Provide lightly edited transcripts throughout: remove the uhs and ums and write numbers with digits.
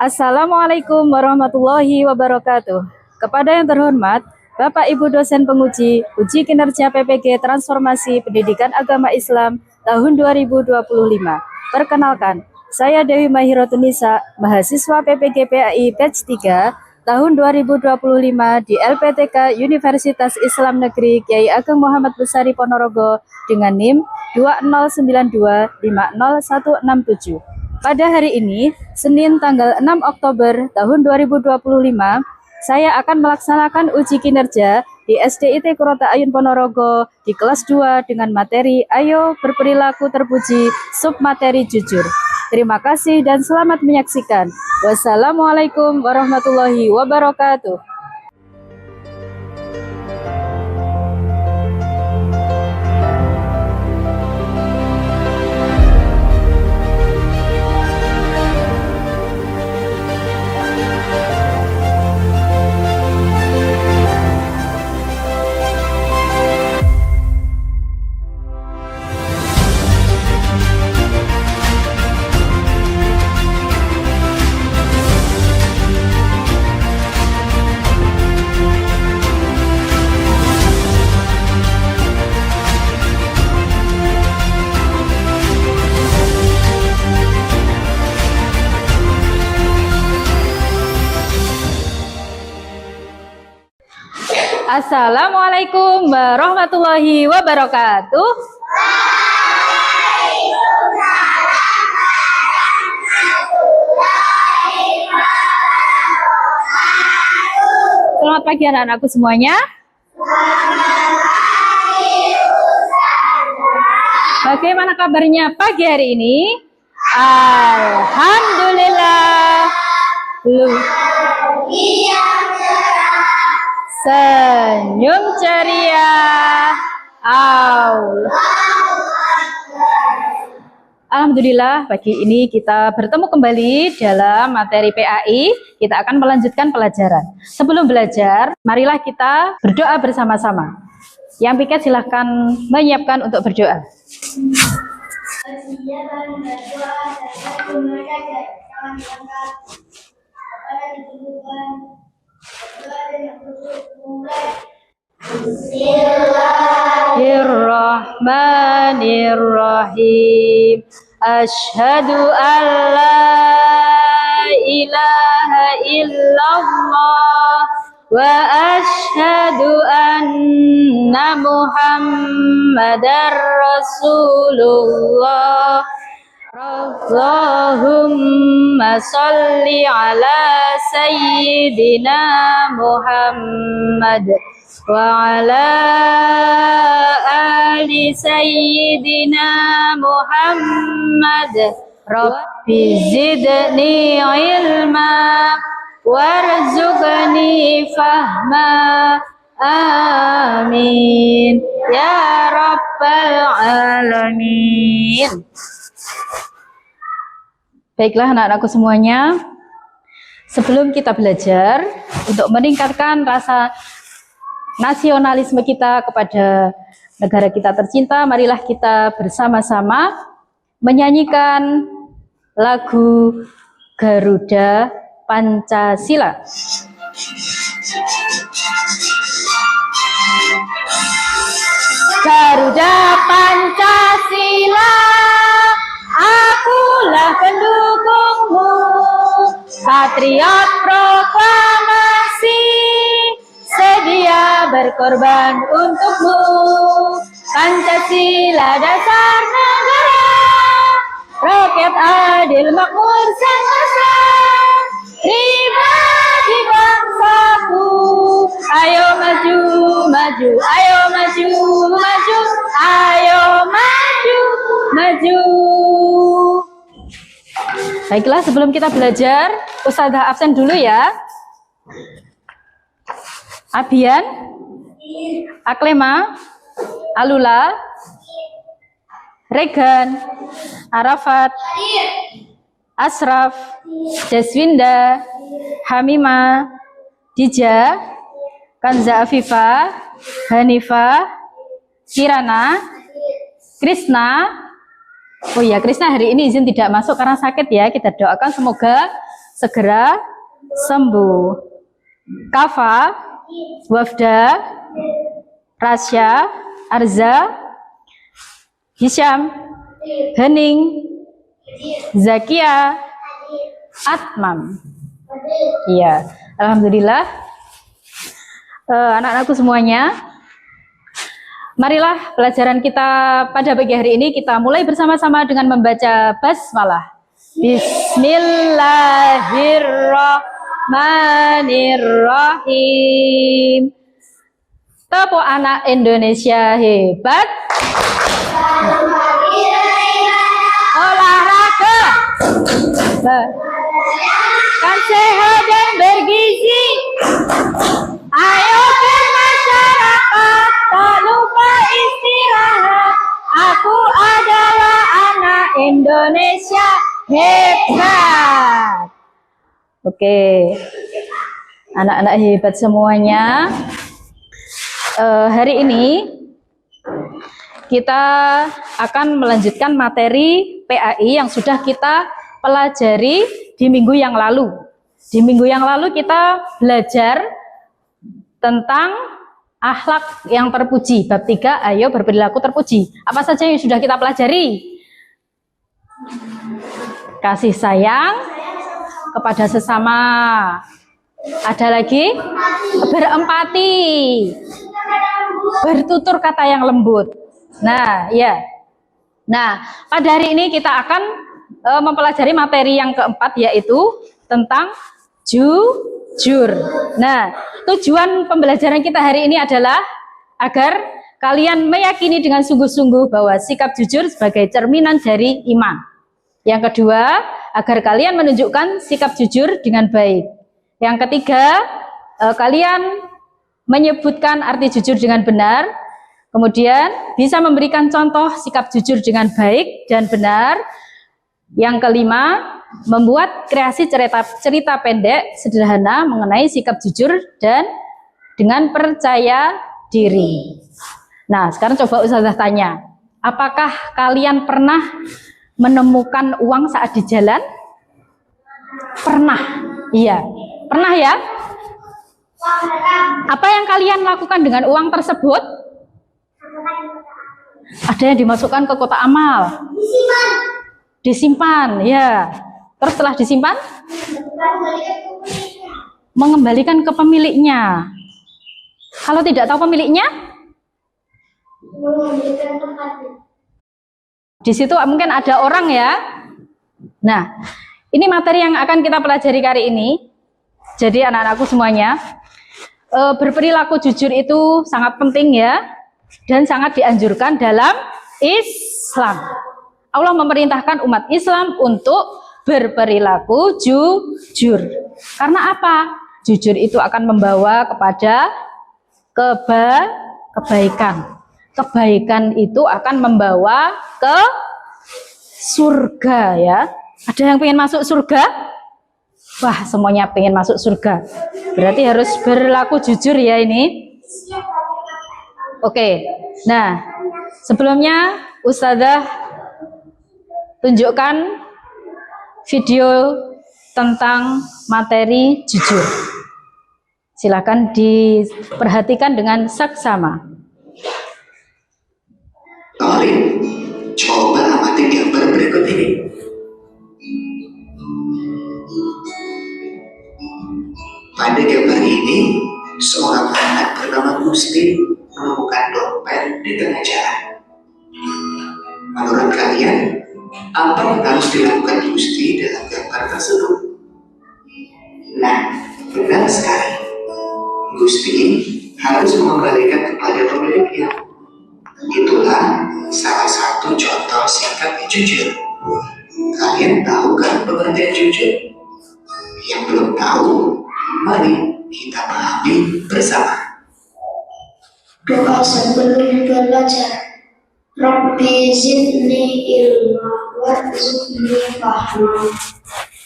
Assalamualaikum warahmatullahi wabarakatuh. Kepada yang terhormat, Bapak Ibu dosen penguji, uji kinerja PPG Transformasi Pendidikan Agama Islam tahun 2025. Perkenalkan, saya Dewi Mahirotunisa, mahasiswa PPG PAI Batch 3 tahun 2025 di LPTK Universitas Islam Negeri Kiai Ageng Muhammad Besari Ponorogo dengan NIM 209250167. Pada hari ini, Senin tanggal 6 Oktober tahun 2025, saya akan melaksanakan uji kinerja di SDIT Kurota Ayun Ponorogo di kelas 2 dengan materi Ayo Berperilaku Terpuji, submateri jujur. Terima kasih dan selamat menyaksikan. Wassalamualaikum warahmatullahi wabarakatuh. Assalamualaikum warahmatullahi wabarakatuh. Selamat pagi anak-anakku semuanya. Bagaimana kabarnya pagi hari ini? Alhamdulillah. Senyum ceria. Alhamdulillah, pagi ini kita bertemu kembali dalam materi PAI. Kita akan melanjutkan pelajaran. Sebelum belajar, marilah kita berdoa bersama-sama. Yang piket silahkan menyiapkan untuk berdoa. Bismillahirrahmanirrahim. Asyhadu an la ilaha illallah wa asyhadu anna Muhammadar Rasulullah. Allahumma sholli ala sayyidina Muhammad wa ala ali sayyidina Muhammad. Rabbi zidni ilma warzuqni fahma. Amin ya rabbal alamin. Baiklah anak-anakku semuanya, sebelum kita belajar untuk meningkatkan rasa nasionalisme kita kepada negara kita tercinta, marilah kita bersama-sama menyanyikan lagu Garuda Pancasila. Garuda Pancasila, akulah pendukungmu, patriot proklamasi, sedia berkorban untukmu. Pancasila dasar negara, rakyat adil makmur sentosa, pribadi bangsaku. Ayo maju, maju, ayo maju, maju, ayo maju, maju. Baiklah, sebelum kita belajar, Ustazah absen dulu ya. Abian, Aklema, Alula, Regan, Arafat, Asraf, Deswinda, Hamima, Dija, Kanza Afifa, Hanifa, Kirana, Krisna. Oh ya, Krisna hari ini izin tidak masuk karena sakit ya. Kita doakan semoga segera sembuh. Kafa, Wafda, Rasya, Arza, Hisham, Hening, Zakia, Atmam. Iya, alhamdulillah. Anak-anakku semuanya, marilah pelajaran kita pada pagi hari ini kita mulai bersama-sama dengan membaca basmalah. Bismillahirrahmanirrahim. Tepuk anak Indonesia hebat. Olahraga kan sehat dan bergizi. Ayo bermasyarakat, tak lupa istirahat. Aku adalah anak Indonesia hebat. Oke, anak-anak hebat semuanya. Hari ini kita akan melanjutkan materi PAI yang sudah kita pelajari di minggu yang lalu. Di minggu yang lalu kita belajar tentang akhlak yang terpuji. Bab 3, ayo berperilaku terpuji. Apa saja yang sudah kita pelajari? Kasih sayang kepada sesama. Ada lagi? Berempati. Bertutur kata yang lembut. Nah, ya. Nah, pada hari ini kita akan mempelajari materi yang keempat, yaitu tentang jujur. Nah, tujuan pembelajaran kita hari ini adalah agar kalian meyakini dengan sungguh-sungguh bahwa sikap jujur sebagai cerminan dari iman. Yang kedua, agar kalian menunjukkan sikap jujur dengan baik. Yang ketiga, kalian menyebutkan arti jujur dengan benar. Kemudian bisa memberikan contoh sikap jujur dengan baik dan benar. Yang kelima, membuat kreasi cerita pendek sederhana mengenai sikap jujur dan dengan percaya diri. Nah, sekarang coba Ustazah tanya, apakah kalian pernah menemukan uang saat di jalan? Pernah? Iya, pernah ya? Apa yang kalian lakukan dengan uang tersebut? Ada yang dimasukkan ke kotak amal. Disimpan, ya. Terus setelah disimpan, mengembalikan ke pemiliknya. Kalau tidak tahu pemiliknya, di situ mungkin ada orang ya. Nah, ini materi yang akan kita pelajari kali ini. Jadi anak-anakku semuanya, berperilaku jujur itu sangat penting ya, dan sangat dianjurkan dalam Islam. Allah memerintahkan umat Islam untuk berperilaku jujur. Karena apa? Jujur itu akan membawa kepada kebaikan. Kebaikan itu akan membawa ke surga ya. Ada yang pengen masuk surga? Wah, semuanya pengen masuk surga. Berarti harus berlaku jujur ya ini. Oke. Nah, sebelumnya Ustazah tunjukkan video tentang materi jujur. Silakan diperhatikan dengan saksama. Mari coba amati gambar berikut ini. Pada gambar ini, seorang anak bernama Gusti menemukan dompet di tengah jalan. Menurut kalian, apa yang harus dilakukan Gusti dalam gambar tersebut? Nah, benar sekali. Gusti harus mengembalikan kepada pemiliknya. Itulah salah satu contoh sikap jujur. Kalian tahu kan pengertian jujur? Yang belum tahu, mari kita pahami bersama. Doa sebelum belajar. Rabbi zidni ilma warzuqni fahma.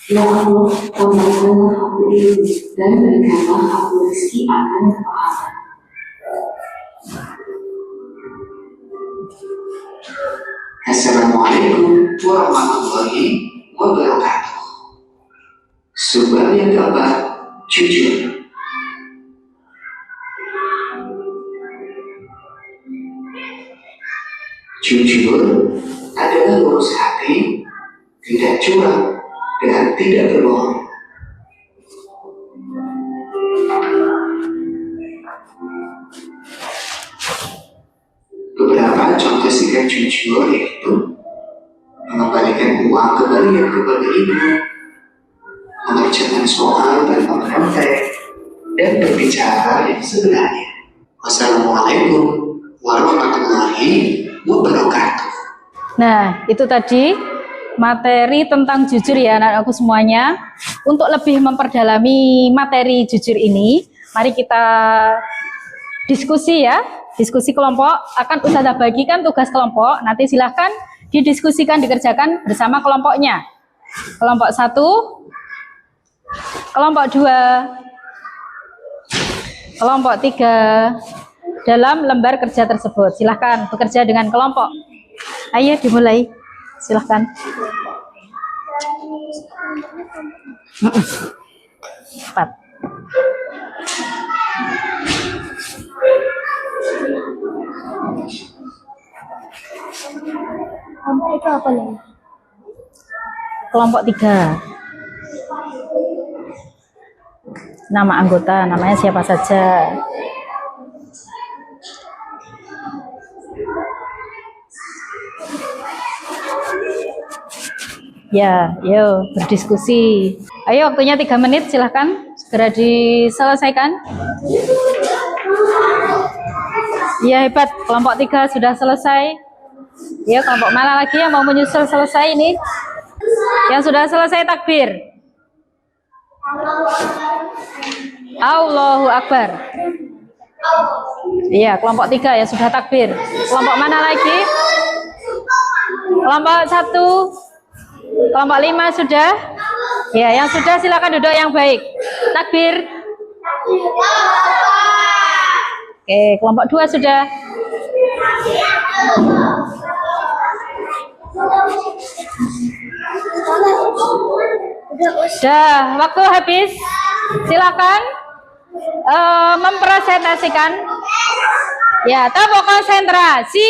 Ya Allah, tambahkanlah aku ilmu dan berikanlah aku rezeki akan kepahaman. Assalamualaikum warahmatullahi wabarakatuh. Sebab yang keempat, jujur. Jujur adalah lurus hati, tidak curang, dan tidak berbohong. Beberapa contoh sikap jujur yaitu mengembalikan uang kembalian kepada ibu, mengerjakan soal tanpa menontek, dan berbicara yang sebenarnya. Wassalamualaikum warahmatullahi wabarakatuh. Nah, itu tadi materi tentang jujur ya anak-anakku semuanya. Untuk lebih memperdalami materi jujur ini, mari kita diskusi ya. Diskusi kelompok, akan Ustazah bagikan tugas kelompok, nanti silahkan didiskusikan, dikerjakan bersama kelompoknya. Kelompok 1, kelompok 2, kelompok 3, dalam lembar kerja tersebut. Silahkan bekerja dengan kelompok. Ayo dimulai, silahkan. Cepat. Kelompok itu apa nih? Kelompok 3. Nama anggota, namanya siapa saja? Ya, yuk berdiskusi. Ayo waktunya 3 menit, silahkan segera diselesaikan. Ya hebat, kelompok 3 sudah selesai. Ya, kelompok mana lagi yang mau menyusul selesai ini? Yang sudah selesai takbir. Allahu Akbar. Iya, kelompok 3 ya sudah takbir. Kelompok mana lagi? Kelompok 1, kelompok 5 sudah. Ya, yang sudah silakan duduk yang baik. Takbir. Oke, kelompok 2 sudah. Sudah, waktu habis. Silakan mempresentasikan. Ya, tepuk konsentrasi.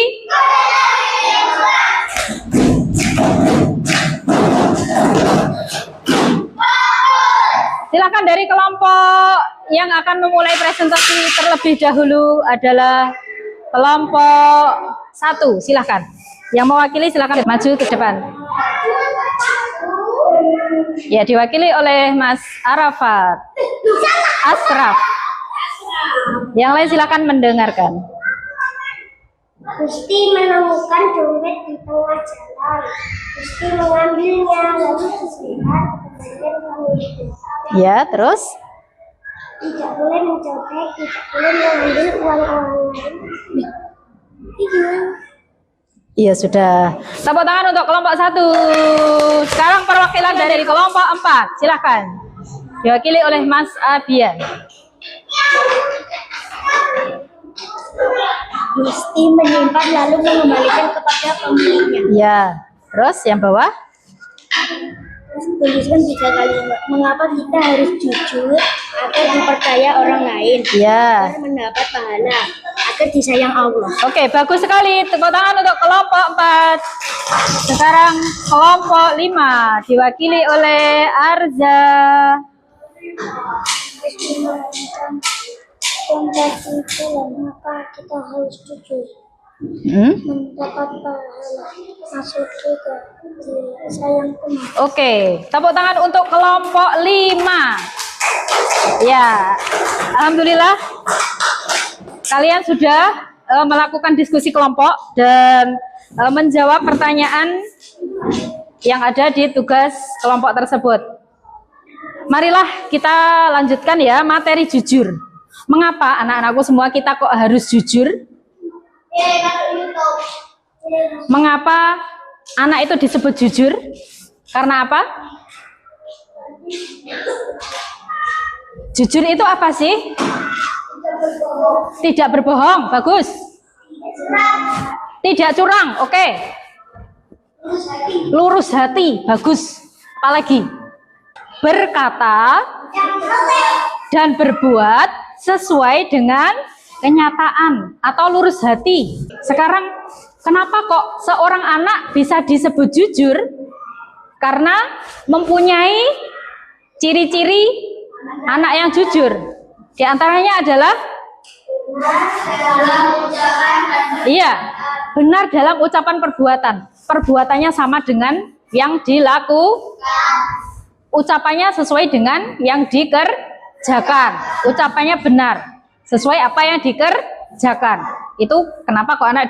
Silakan dari kelompok yang akan memulai presentasi terlebih dahulu adalah kelompok 1. Silakan. Yang mewakili silakan maju ke depan. Ya, diwakili oleh Mas Arafat Asraf. Yang lain silakan mendengarkan. Gusti menemukan dompet di tengah jalan. Gusti mengambilnya lalu bersinar kemudian mengambil. Ya, terus? Tidak boleh mencontek, tidak boleh mengambil uang orang lain. Iya sudah. Tepuk tangan untuk kelompok 1. Sekarang perwakilan dari kelompok 4. Silakan. Diwakili oleh Mas Abian. Gusti menyimpan lalu mengembalikan kepada pemiliknya. Ya. Terus yang bawah? Tuliskan 3 kalimat. Mengapa kita harus jujur agar dipercaya orang lain? Ya. Agar mendapat pahala, agar disayang Allah. Oke, bagus sekali. Tepuk tangan untuk kelompok 4. Sekarang kelompok 5 diwakili oleh Arza. Mengapa kita harus jujur? Mendapat pahala, masuk juga disayang Allah. Oke, tepuk tangan untuk kelompok 5. Ya, alhamdulillah kalian sudah melakukan diskusi kelompok dan menjawab pertanyaan yang ada di tugas kelompok tersebut. Marilah kita lanjutkan ya materi jujur. Mengapa anak-anakku semua kita kok harus jujur? Mengapa anak itu disebut jujur? Karena apa? Jujur itu apa sih? Tidak berbohong, bagus. Tidak curang, oke. Lurus hati, bagus. Apalagi? berkata dan berbuat sesuai dengan kenyataan atau lurus hati. Sekarang kenapa kok seorang anak bisa disebut jujur? Karena mempunyai ciri-ciri anak yang jujur. Di antaranya adalah benar dalam ucapan perbuatan. Perbuatannya sama dengan yang dilakukan. Ucapannya sesuai dengan yang dikerjakan. Ucapannya benar sesuai apa yang dikerjakan. Itu kenapa kok anak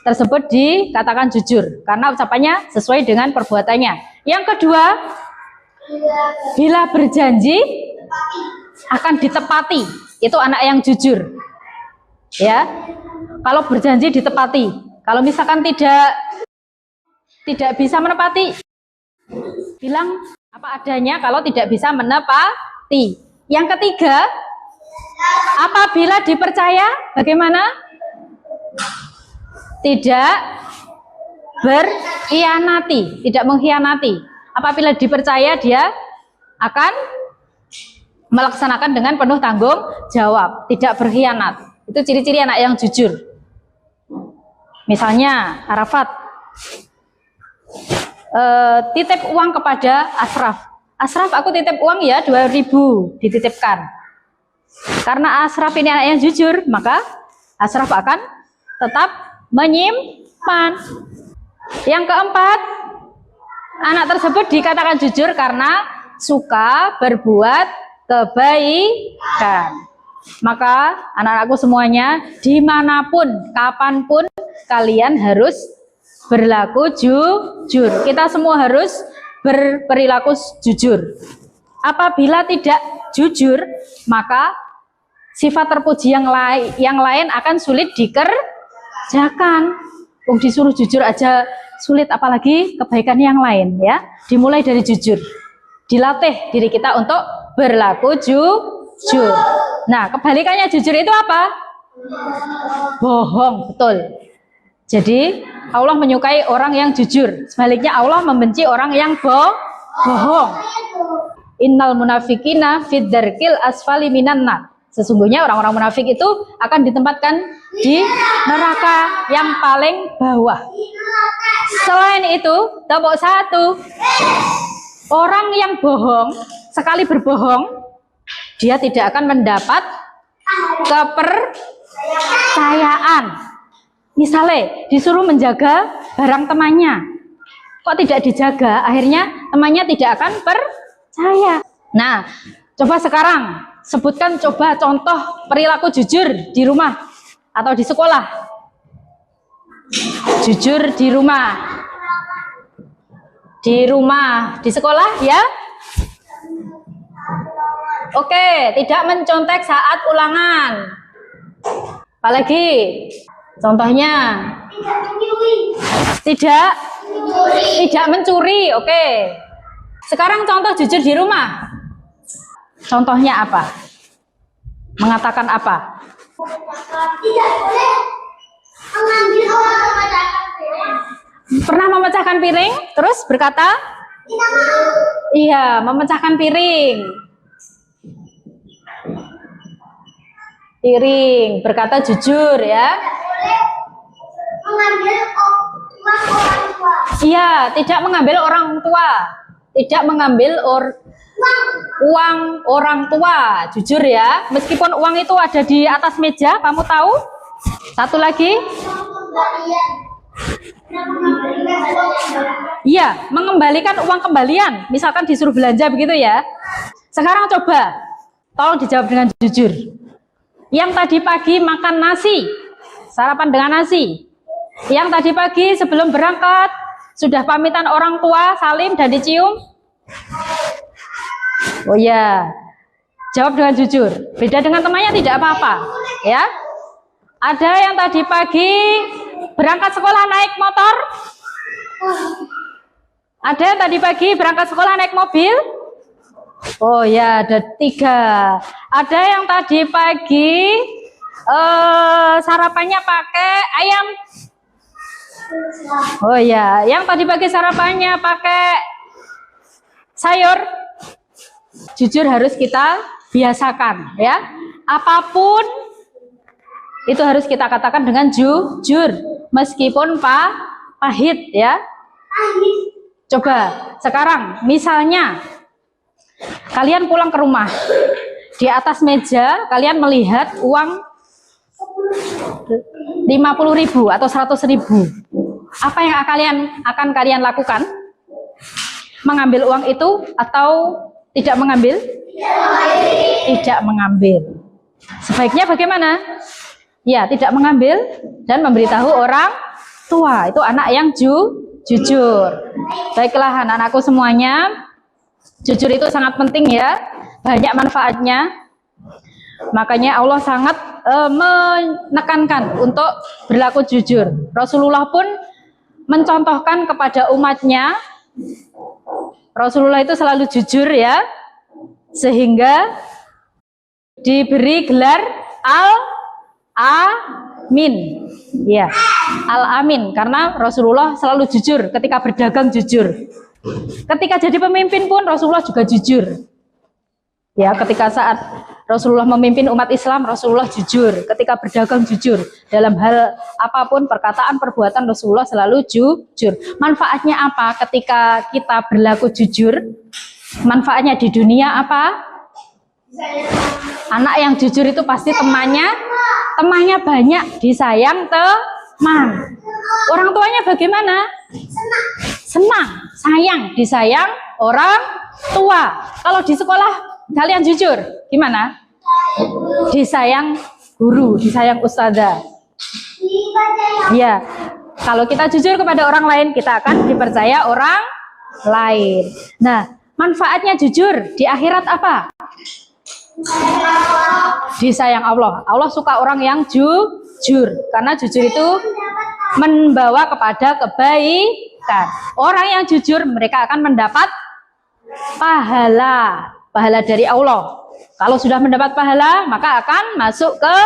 tersebut dikatakan jujur, karena ucapannya sesuai dengan perbuatannya. Yang kedua, bila berjanji akan ditepati. Itu anak yang jujur. Ya. Kalau berjanji ditepati. Kalau misalkan tidak bisa menepati, bilang apa adanya kalau tidak bisa menepati. Yang ketiga, apabila dipercaya, bagaimana? Tidak berkhianati, tidak mengkhianati. Apabila dipercaya, dia akan melaksanakan dengan penuh tanggung jawab, tidak berkhianat. Itu ciri-ciri anak yang jujur. Misalnya Arafat titip uang kepada Ashraf. Ashraf, aku titip uang ya 2.000, dititipkan. Karena Ashraf ini anak yang jujur, maka Ashraf akan tetap menyimpan. Yang keempat, anak tersebut dikatakan jujur karena suka berbuat kebaikan. Maka anak-anakku semuanya, dimanapun, kapanpun kalian harus berlaku jujur. Kita semua harus berperilaku jujur. Apabila tidak jujur, maka sifat terpuji yang lain akan sulit dikerjakan. Disuruh jujur aja sulit, apalagi kebaikan yang lain, ya. Dimulai dari jujur. Dilatih diri kita untuk berlaku jujur. Nah, kebalikannya jujur itu apa? Bohong, betul. Jadi Allah menyukai orang yang jujur. Sebaliknya Allah membenci orang yang bohong. Innal munafikina fid darkil asfali minan nar. Sesungguhnya orang-orang munafik itu akan ditempatkan di neraka yang paling bawah. Selain itu, tambah satu, orang yang bohong, sekali berbohong, dia tidak akan mendapat kepercayaan. Misalnya disuruh menjaga barang temannya, kok tidak dijaga, akhirnya temannya tidak akan percaya. Nah, coba sekarang sebutkan coba contoh perilaku jujur di rumah atau di sekolah. Jujur di rumah, di sekolah ya. Oke, tidak mencontek saat ulangan. Apalagi contohnya tidak mencuri. Oke. Sekarang contoh jujur di rumah. Contohnya apa? Mengatakan apa? Tidak boleh mengambil orang memecahkan piring. Pernah memecahkan piring, terus berkata? Tidak mau. Iya, memecahkan piring. Berkata jujur ya. Tidak boleh mengambil uang orang tua. Iya, tidak mengambil orang tua. Tidak mengambil uang orang tua, jujur ya. Meskipun uang itu ada di atas meja, kamu tahu? Satu lagi. Iya, mengembalikan uang kembalian. Misalkan disuruh belanja begitu ya. Sekarang coba, tolong dijawab dengan jujur. Yang tadi pagi makan nasi, sarapan dengan nasi. Yang tadi pagi sebelum berangkat, sudah pamitan orang tua, salim dan dicium? Oh ya, jawab dengan jujur. Beda dengan temannya tidak apa-apa, ya. Ada yang tadi pagi berangkat sekolah naik motor? Ada yang tadi pagi berangkat sekolah naik mobil? Oh ya, ada 3. Ada yang tadi pagi sarapannya pakai ayam? Oh ya, yang tadi pagi sarapannya pakai sayur? Jujur harus kita biasakan ya. Apapun itu harus kita katakan dengan jujur, meskipun pahit ya. Coba sekarang misalnya kalian pulang ke rumah, di atas meja kalian melihat uang 50.000 atau 100.000. Apa yang akan kalian lakukan? Mengambil uang itu atau tidak mengambil? Tidak mengambil. Sebaiknya bagaimana? Ya, tidak mengambil dan memberitahu orang tua. Itu anak yang jujur. Baiklah anak-anakku semuanya, jujur itu sangat penting ya, banyak manfaatnya. Makanya Allah sangat menekankan untuk berlaku jujur. Rasulullah pun mencontohkan kepada umatnya. Rasulullah itu selalu jujur ya, sehingga diberi gelar Al-Amin. Ya, Al-Amin karena Rasulullah selalu jujur ketika berdagang, jujur. Ketika jadi pemimpin pun Rasulullah juga jujur. Ya, ketika saat Rasulullah memimpin umat Islam, Rasulullah jujur. Ketika berdagang jujur. Dalam hal apapun, perkataan, perbuatan, Rasulullah selalu jujur. Manfaatnya apa ketika kita berlaku jujur? Manfaatnya di dunia apa? Anak yang jujur itu pasti temannya banyak, disayang teman. Orang tuanya bagaimana? Senang, sayang, disayang orang tua. Kalau di sekolah kalian jujur, gimana? Disayang guru, disayang ustazah. Ya, kalau kita jujur kepada orang lain, kita akan dipercaya orang lain. Nah, manfaatnya jujur di akhirat apa? Disayang Allah. Allah suka orang yang jujur, karena jujur itu membawa kepada kebaikan. Orang yang jujur, mereka akan mendapat pahala dari Allah. Kalau sudah mendapat pahala, maka akan masuk ke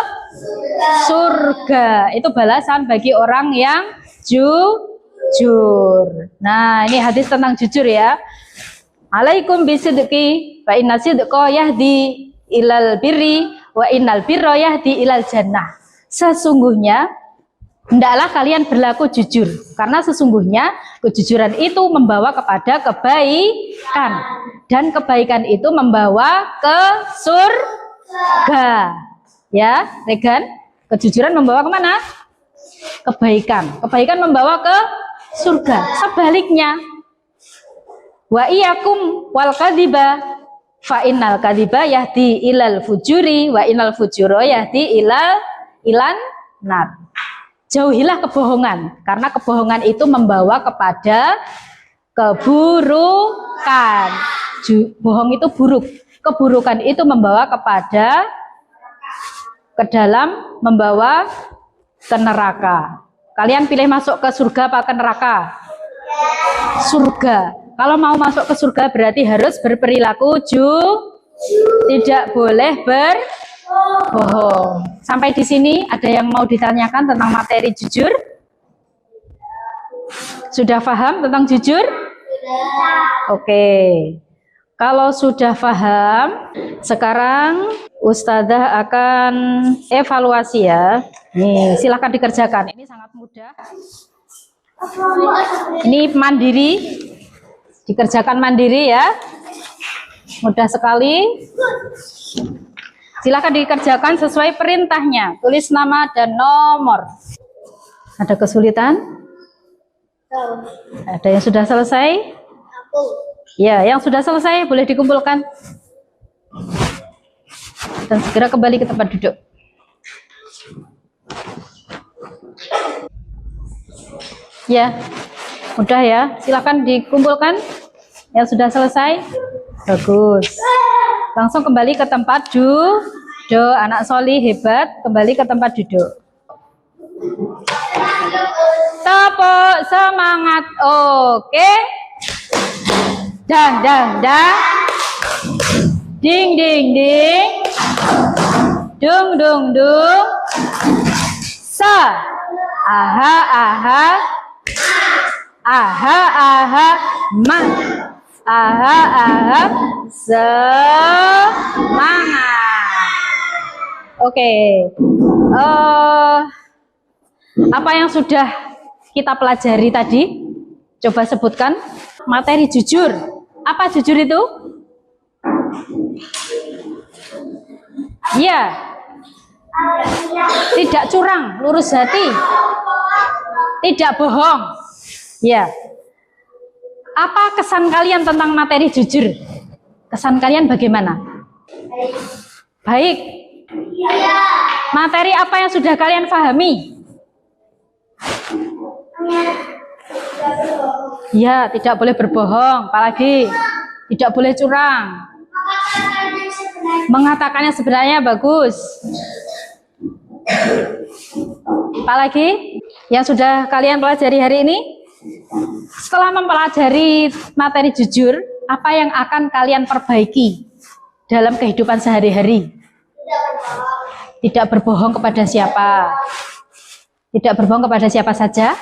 surga. Itu balasan bagi orang yang jujur. Nah, ini hadis tentang jujur ya. Alaikum bisidqi fa inna sidqa yahdi ilal birri wa innal birra yahdi ilal jannah. Sesungguhnya hendaklah kalian berlaku jujur, karena sesungguhnya kejujuran itu membawa kepada kebaikan, dan kebaikan itu membawa ke surga. Ya, Regan, kejujuran membawa kemana? Kebaikan. Kebaikan membawa ke surga. Sebaliknya, wa iyyakum wal kadziba fa innal kadziba yahdi ilal fujuri wa innal fujura yahdi ilan nar. Jauhilah kebohongan, karena kebohongan itu membawa kepada keburukan. Bohong itu buruk, keburukan itu membawa ke dalam, membawa ke neraka. Kalian pilih masuk ke surga apa ke neraka? Surga. Kalau mau masuk ke surga berarti harus berperilaku tidak boleh berbohong. Sampai di sini ada yang mau ditanyakan tentang materi jujur? Sudah paham tentang jujur? Oke. Kalau sudah paham, sekarang Ustadzah akan evaluasi ya. Nih, silahkan dikerjakan. Ini sangat mudah. Ini mandiri, dikerjakan mandiri ya. Mudah sekali. Silahkan dikerjakan sesuai perintahnya. Tulis nama dan nomor. Ada kesulitan? Ada yang sudah selesai? Ya, yang sudah selesai boleh dikumpulkan. Dan segera kembali ke tempat duduk. Ya, mudah ya. Silakan dikumpulkan. Yang sudah selesai, bagus. Langsung kembali ke tempat duduk. Anak Soli hebat. Kembali ke tempat duduk. Tepuk semangat. Oke. Dang. Ding. Dung. Sa. Aha. Ma. Semangat. Oke. Apa yang sudah kita pelajari tadi? Coba sebutkan materi jujur. Apa jujur itu? Ya, tidak curang, lurus hati, tidak bohong. Ya. Apa kesan kalian tentang materi jujur? Kesan kalian bagaimana? Baik. Materi apa yang sudah kalian pahami? Ya, tidak boleh berbohong, apalagi tidak boleh curang. Mengatakan yang sebenarnya bagus. Apalagi yang sudah kalian pelajari hari ini? Setelah mempelajari materi jujur, apa yang akan kalian perbaiki dalam kehidupan sehari-hari? Tidak berbohong kepada siapa? Tidak berbohong kepada siapa saja?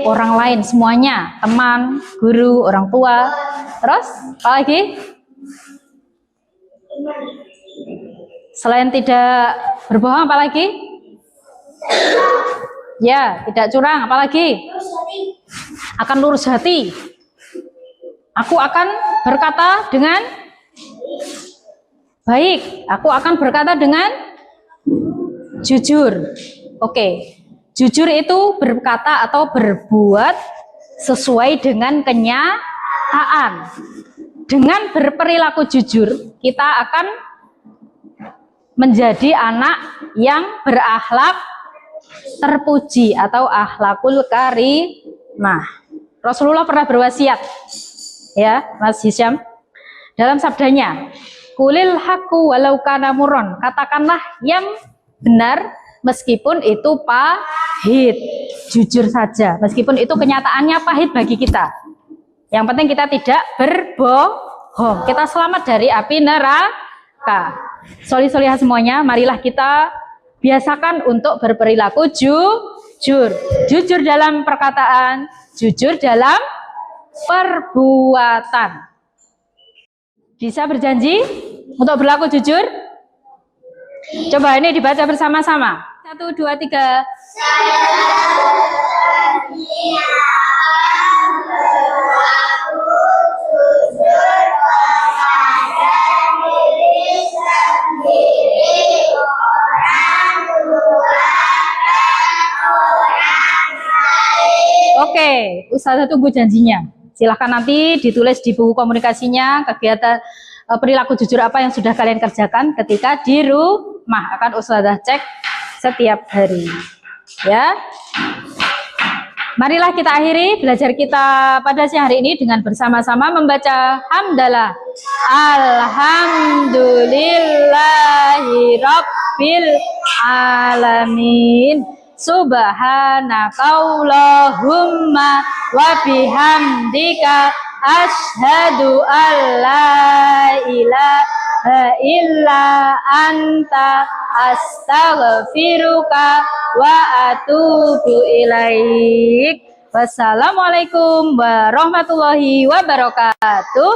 Orang lain semuanya, teman, guru, orang tua. Terus, apa lagi? Selain tidak berbohong, apa lagi? Ya, tidak curang, apa lagi? Akan lurus hati. Aku akan berkata dengan baik. Aku akan berkata dengan jujur. Oke. Jujur itu berkata atau berbuat sesuai dengan kenyataan. Dengan berperilaku jujur, kita akan menjadi anak yang berakhlak terpuji atau akhlakul karimah. Rasulullah pernah berwasiat, ya, Mas Hisyam, dalam sabdanya, kulil haqqu walau kana murron, katakanlah yang benar meskipun itu pahit, jujur saja, meskipun itu kenyataannya pahit bagi kita. Yang penting kita tidak berbohong, kita selamat dari api neraka. Soli-solihah semuanya, marilah kita biasakan untuk berperilaku jujur. Jujur dalam perkataan, jujur dalam perbuatan. Bisa berjanji untuk berlaku jujur? Coba ini dibaca bersama-sama. 1, 2, 3. Oke, Ustazah tunggu janjinya. Silahkan nanti ditulis di buku komunikasinya kegiatan perilaku jujur apa yang sudah kalian kerjakan ketika di rumah. Akan Ustazah cek setiap hari. Ya. Marilah kita akhiri belajar kita pada siang hari ini dengan bersama-sama membaca hamdalah. Alhamdulillahi rabbil alamin. Subhanakallahumma wa bihamdika asyhadu an la ilaha illa anta astaghfiruka wa atubu ilaik. Wassalamualaikum warahmatullahi wabarakatuh.